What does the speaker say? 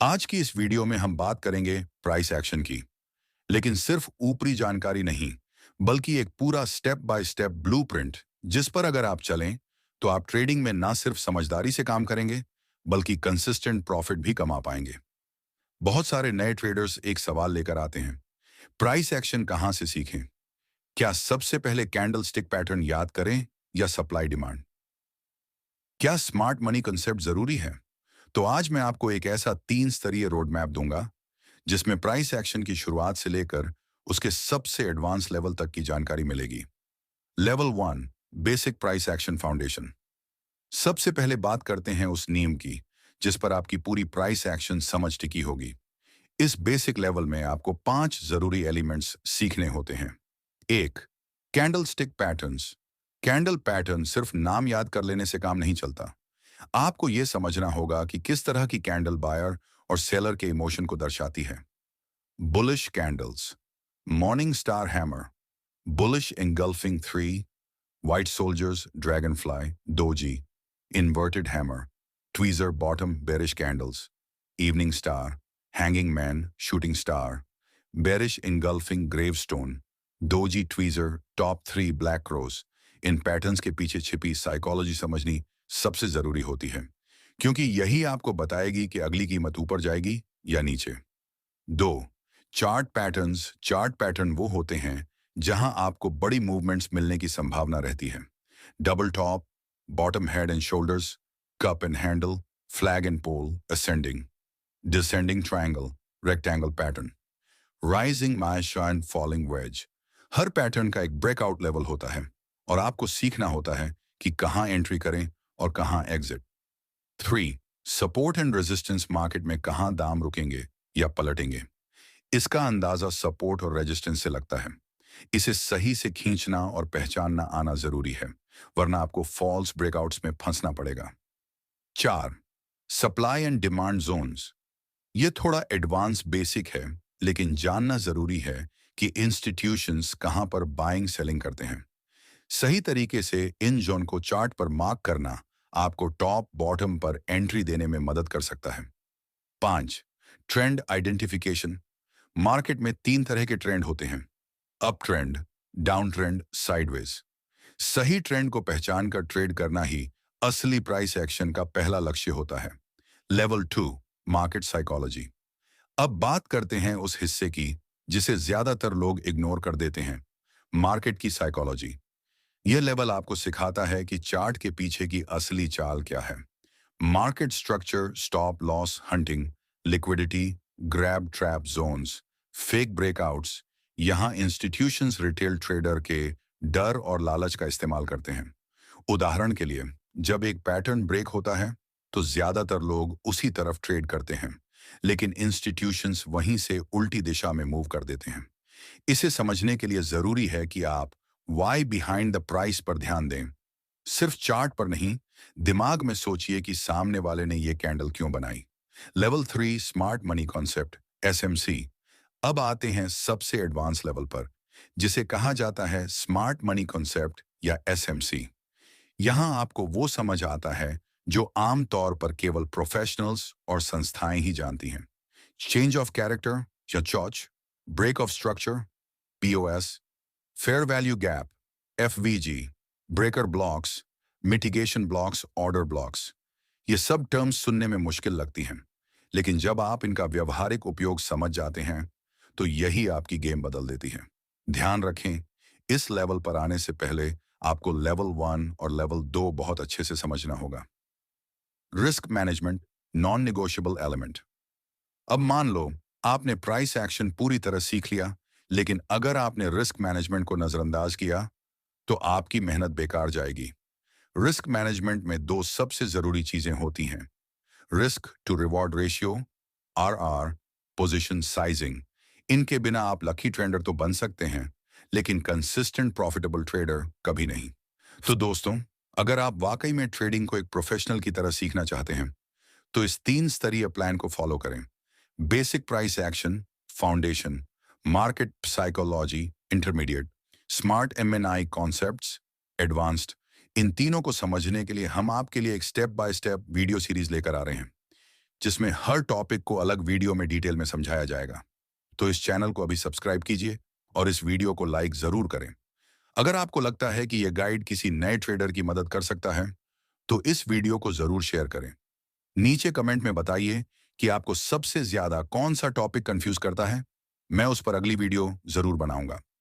आज की इस वीडियो में हम बात करेंगे प्राइस एक्शन की, लेकिन सिर्फ ऊपरी जानकारी नहीं, बल्कि एक पूरा स्टेप बाय स्टेप ब्लूप्रिंट जिस पर अगर आप चलें, तो आप ट्रेडिंग में ना सिर्फ समझदारी से काम करेंगे, बल्कि कंसिस्टेंट प्रॉफिट भी कमा पाएंगे। बहुत सारे नए ट्रेडर्स एक सवाल लेकर आते हैं, प्राइस एक्शन कहां से सीखें? क्या सबसे पहले कैंडल स्टिक पैटर्न याद करें या सप्लाई डिमांड? क्या स्मार्ट मनी कंसेप्ट जरूरी है? तो आज मैं आपको एक ऐसा 3 स्तरीय रोड मैप दूंगा जिसमें प्राइस एक्शन की शुरुआत से लेकर उसके सबसे एडवांस लेवल तक की जानकारी मिलेगी। Level 1, basic price action foundation. सबसे पहले बात करते हैं उस नींव की जिस पर आपकी पूरी प्राइस एक्शन समझ टिकी होगी। इस बेसिक लेवल में आपको 5 जरूरी एलिमेंट्स सीखने होते हैं। 1, candle stick patterns. Candle pattern सिर्फ नाम याद कर लेने से काम नहीं चलता। आपको यह समझना होगा कि किस तरह की कैंडल बायर और सेलर के इमोशन को दर्शाती है। Bullish candles, morning star hammer, bullish engulfing 3, white soldiers, dragonfly, doji, inverted hammer, tweezer bottom bearish candles, evening star, hanging man, shooting star, bearish engulfing gravestone, doji tweezer top 3 black crows। इन patterns के पीछे छिपी psychology समझनी सबसे जरूरी होती है, क्योंकि यही आपको बताएगी कि अगली कीमत ऊपर जाएगी या नीचे। 2, चार्ट पैटर्न्स। चार्ट पैटर्न वो होते हैं जहां आपको बड़ी मूवमेंट्स मिलने की संभावना रहती है। Double top, bottom head and shoulders, cup and handle, flag and pole, ascending, descending triangle, rectangle pattern, rising wedge and falling wedge. हर पैटर्न का एक ब्रेकआउट लेवल होता है और आपको सीखना होता है कि कहां एंट्री करें और कहां exit. 3, support and resistance. Market में कहां दाम रुकेंगे या पलटेंगे, इसका अंदाजा सपोर्ट और रेजिस्टेंस से लगता है। इसे सही से खींचना और पहचानना आना जरूरी है, वरना आपको फॉल्स ब्रेकआउट्स में फंसना पड़ेगा। 4, सप्लाई एंड डिमांड जोन्स। ये थोड़ा एडवांस बेसिक है, लेकिन जानना जरूरी है कि इंस्टीट्यूशंस कहां पर बाइंग सेलिंग करते हैं। सही तरीके से इन जोन को चार्ट पर मार्क करना आपको टॉप बॉटम पर एंट्री देने में मदद कर सकता है। 5, ट्रेंड आइडेंटिफिकेशन। मार्केट में 3 तरह के ट्रेंड होते हैं, up trend, down trend, sideways. सही ट्रेंड को पहचान कर ट्रेड करना ही असली प्राइस एक्शन का पहला लक्ष्य होता है। Level 2, market psychology. अब बात करते हैं उस हिस्से की जिसे ज्यादातर लोग इग्नोर कर देते हैं, मार्केट की साइकोलॉजी। यह लेवल आपको सिखाता है कि चार्ट के पीछे की असली चाल क्या है। Market structure, stop loss hunting, liquidity, grab trap zones, fake breakouts. यहां इंस्टीट्यूशंस रिटेल ट्रेडर के डर और लालच का इस्तेमाल करते हैं। उदाहरण के लिए, जब एक पैटर्न ब्रेक होता है तो ज्यादातर लोग उसी तरफ ट्रेड करते हैं, लेकिन इंस्टीट्यूशंस वहीं से उल्टी दिशा में मूव कर देते हैं। इसे समझने के लिए जरूरी है कि आप वाई बिहाइंड द प्राइस पर ध्यान दें। सिर्फ चार्ट पर नहीं, दिमाग में सोचिए कि सामने वाले ने ये कैंडल क्यों बनाई। Level 3, smart money concept, SMC. अब आते हैं सबसे एडवांस लेवल पर, जिसे कहा जाता है स्मार्ट मनी कॉन्सेप्ट या एसएमसी। यहां आपको वो समझ आता है जो आमतौर पर केवल प्रोफेशनल्स और संस्थाएं ही जानती हैं। चेंज ऑफ कैरेक्टर या CHoCH, break of structure, POS, fair value gap, FVG, breaker blocks, mitigation blocks, order blocks. ये सब टर्म्स सुनने में मुश्किल लगती हैं, लेकिन जब आप इनका व्यवहारिक उपयोग समझ जाते हैं तो यही आपकी गेम बदल देती है। ध्यान रखें, इस लेवल पर आने से पहले आपको लेवल 1 और लेवल 2 बहुत अच्छे से समझना होगा। Risk management, non negotiable element. अब मान लो आपने प्राइस एक्शन पूरी तरह सीख लिया, लेकिन अगर आपने रिस्क मैनेजमेंट को नजरअंदाज किया तो आपकी मेहनत बेकार जाएगी। रिस्क मैनेजमेंट में 2 सबसे जरूरी चीजें होती हैं, risk to reward ratio, RR, position sizing. इनके बिना आप लकी ट्रेडर तो बन सकते हैं, लेकिन कंसिस्टेंट प्रॉफिटेबल ट्रेडर कभी नहीं। तो दोस्तों, अगर आप वाकई में ट्रेडिंग को एक प्रोफेशनल की तरह सीखना चाहते हैं, तो इस 3 स्तरीय प्लान को फॉलो करें। Basic price action, foundation, market psychology, intermediate, smart money concepts, advanced. इन तीनों को समझने के लिए हम आपके लिए एक step by step video series लेकर आ रहे हैं। जिसमें हर टॉपिक को अलग वीडियो में डिटेल में समझाया जाएगा। तो इस चैनल को अभी सब्सक्राइब कीजिए और इस वीडियो को लाइक जरूर करें। अगर आपको लगता है कि यह गाइड किसी नए ट्रेडर की मदद कर सकता है, तो इस वीडियो को जरूर शेयर करें। नीचे कमेंट में बताइए कि आपको सबसे ज्यादा कौन सा टॉपिक कंफ्यूज करता है। मैं उस पर अगली वीडियो जरूर बनाऊंगा।